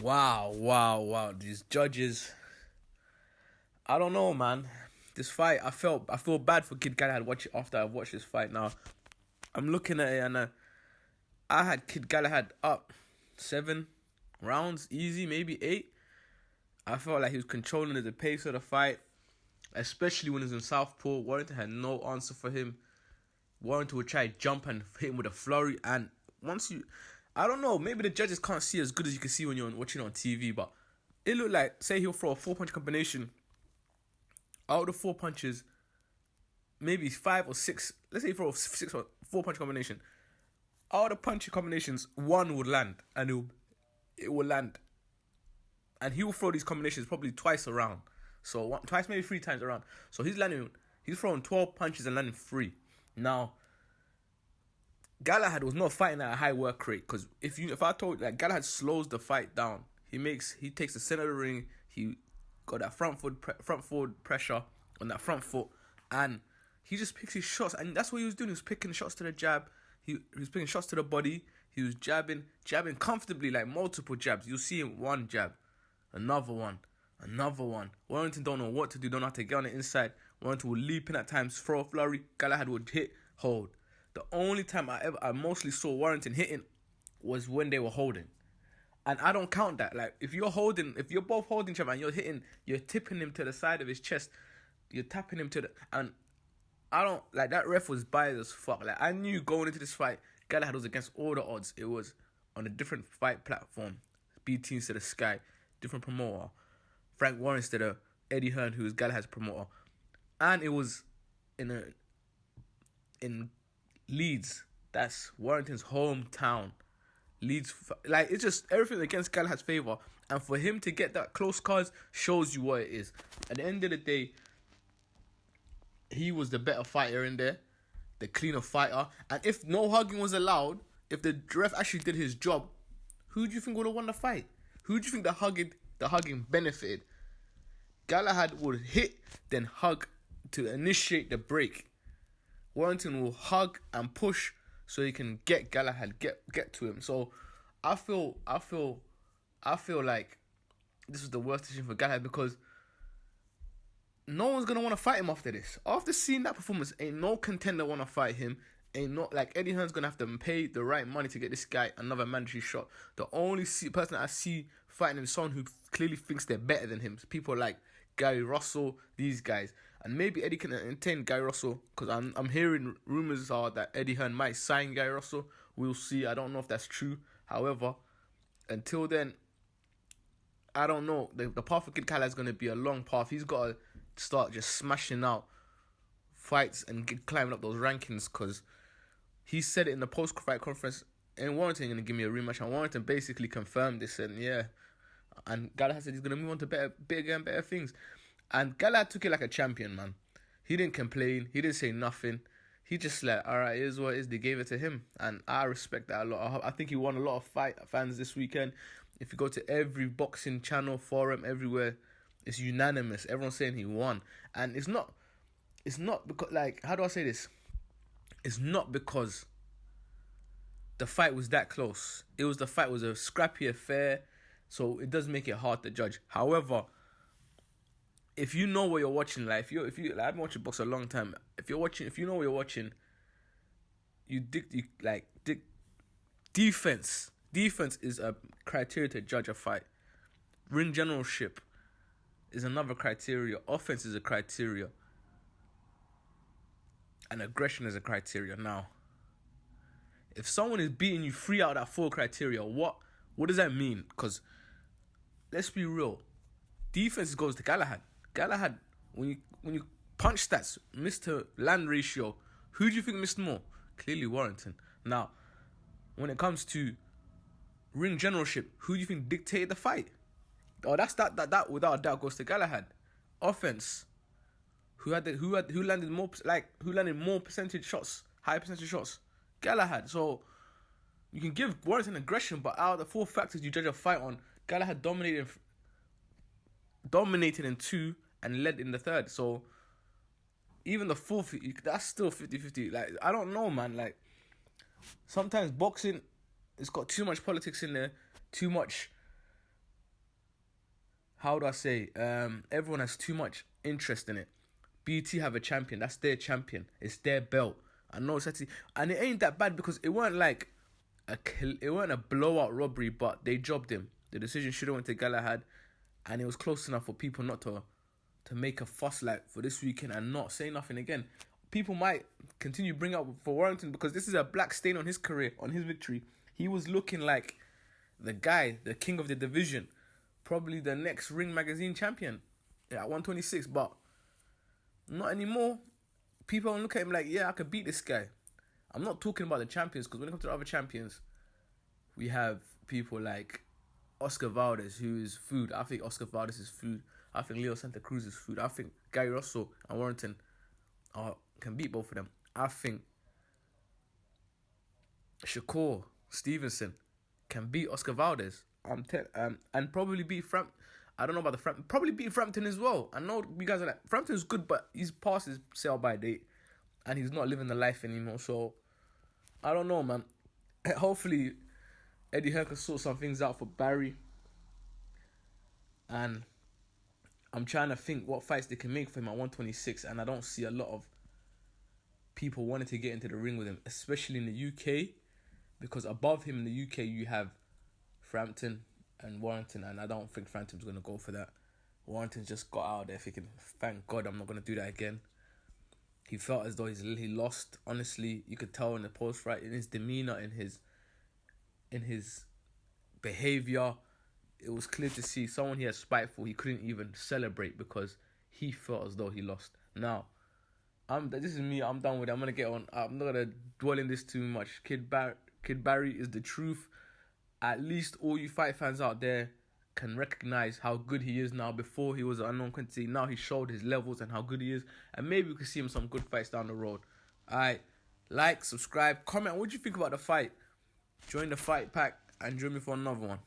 Wow. These judges. I don't know, man. This fight, I feel bad for Kid Galahad after I watched this fight. Now, I'm looking at it and I had Kid Galahad up 7 rounds, easy, maybe 8. I felt like he was controlling the pace of the fight, especially when he was in southpaw. Warrington had no answer for him. Warrington would try to jump and hit him with a flurry, and I don't know, maybe the judges can't see as good as you can see when you're watching on TV, but it looked like, say he'll throw a 4-punch combination. Out of the 4 punches, maybe 5 or 6, let's say he throw a 6 or 4-punch combination. Out of the punch combinations, 1 would land, and it will land. And he will throw these combinations probably twice around. So twice, maybe 3 times around. So he's throwing 12 punches and landing 3. Now, Galahad was not fighting at a high work rate, because if I told like Galahad slows the fight down, he takes the center of the ring, he got that front forward pressure on that front foot, and he just picks his shots, and that's what he was doing. He was picking shots to the jab, he was picking shots to the body, he was jabbing comfortably, like multiple jabs. You'll see him one jab, another one. Warrington don't know what to do, don't know how to get on the inside. Warrington would leap in at times, throw a flurry. Galahad would hit, hold. The only time I mostly saw Warrington hitting was when they were holding. And I don't count that. Like, if you're both holding each other and you're hitting, you're tipping him to the side of his chest, you're tapping him and I don't, like, that ref was biased as fuck. Like, I knew going into this fight, Galahad was against all the odds. It was on a different fight platform. BT instead of Sky, different promoter. Frank Warren instead of Eddie Hearn, who is Galahad's promoter. And it was in Leeds. That's Warrington's hometown. Leeds, like, it's just everything against Galahad's favour. And for him to get that close cards shows you what it is. At the end of the day, he was the better fighter in there, the cleaner fighter. And if no hugging was allowed, if the ref actually did his job, who do you think would have won the fight? Who do you think the hugging benefited? Galahad would hit, then hug to initiate the break. Warrington will hug and push so he can get Galahad, get to him. So I feel like this was the worst decision for Galahad, because no one's gonna want to fight him after this. After seeing that performance, ain't no contender want to fight him. Ain't no, like, Eddie Hearn's gonna have to pay the right money to get this guy another mandatory shot. The only person that I see fighting him is someone who clearly thinks they're better than him. People like Gary Russell, these guys, and maybe Eddie can entertain Gary Russell, because I'm hearing rumors are that Eddie Hearn might sign Gary Russell. We'll see. I don't know if that's true. However, until then, I don't know. The path for Kid Galahad is going to be a long path. He's got to start just smashing out fights and climbing up those rankings, because he said it in the post-fight conference, and Warrington going to give me a rematch, and Warrington basically confirmed this, and yeah. And Galahad said he's going to move on to bigger and better things. And Galahad took it like a champion, man. He didn't complain. He didn't say nothing. He just like, all right, here's what it is. They gave it to him. And I respect that a lot. I think he won a lot of fight fans this weekend. If you go to every boxing channel, forum, everywhere, it's unanimous. Everyone's saying he won. And it's not because, like, how do I say this? It's not because the fight was that close. The fight was a scrappy affair. So it does make it hard to judge. However, if you know what you're watching, like, if you like, I've been watching box a long time. If you know what you're watching, defense. Defense is a criteria to judge a fight. Ring generalship is another criteria. Offense is a criteria. And aggression is a criteria. Now, if someone is beating you 3 out of that 4 criteria, what does that mean? Because let's be real. Defense goes to Galahad. Galahad, when you punch stats, miss to land ratio, who do you think missed more? Clearly Warrington. Now, when it comes to ring generalship, who do you think dictated the fight? Oh, that without a doubt goes to Galahad. Offense, who landed more percentage shots, high percentage shots? Galahad. So you can give Warrington aggression, but out of the 4 factors you judge a fight on, Galahad dominated in 2 and led in the 3rd. So even the 4th, that's still 50-50. Like, I don't know, man. Like, sometimes boxing, it's got too much politics in there, too much how do I say? Everyone has too much interest in it. BT have a champion. That's their champion. It's their belt. I know it's actually, and it ain't that bad because it weren't like it weren't a blowout robbery, but they jobbed him. The decision should have went to Galahad, and it was close enough for people not to make a fuss like for this weekend and not say nothing again. People might continue bring up for Warrington because this is a black stain on his career, on his victory. He was looking like the guy, the king of the division, probably the next Ring Magazine champion at 126, but not anymore. People don't look at him like, yeah, I could beat this guy. I'm not talking about the champions because when it comes to the other champions, we have people like Oscar Valdez, who is food. I think Oscar Valdez is food. I think Leo Santa Cruz is food. I think Gary Russell and Warrington can beat both of them. I think Shakur Stevenson can beat Oscar Valdez. And probably beat Frampton. I don't know about the Frampton. Probably beat Frampton as well. I know you guys are like, Frampton's good, but he's past his sell-by date. And he's not living the life anymore. So, I don't know, man. Hopefully, Eddie Hearn can sort some things out for Barry. And I'm trying to think what fights they can make for him at 126. And I don't see a lot of people wanting to get into the ring with him. Especially in the UK. Because above him in the UK, you have Frampton and Warrington. And I don't think Frampton's going to go for that. Warrington's just got out there thinking, thank God I'm not going to do that again. He felt as though he lost. Honestly, you could tell in the post-fight, in his demeanour, in his behaviour. It was clear to see someone here spiteful. He couldn't even celebrate because he felt as though he lost. Now, this is me. I'm done with it. I'm gonna get on. I'm not gonna dwell in this too much. Kid Barry is the truth. At least all you fight fans out there can recognize how good he is now. Before he was an unknown quantity. Now he showed his levels and how good he is. And maybe we can see him some good fights down the road. Alright, like, subscribe, comment. What do you think about the fight? Join the fight pack and join me for another one.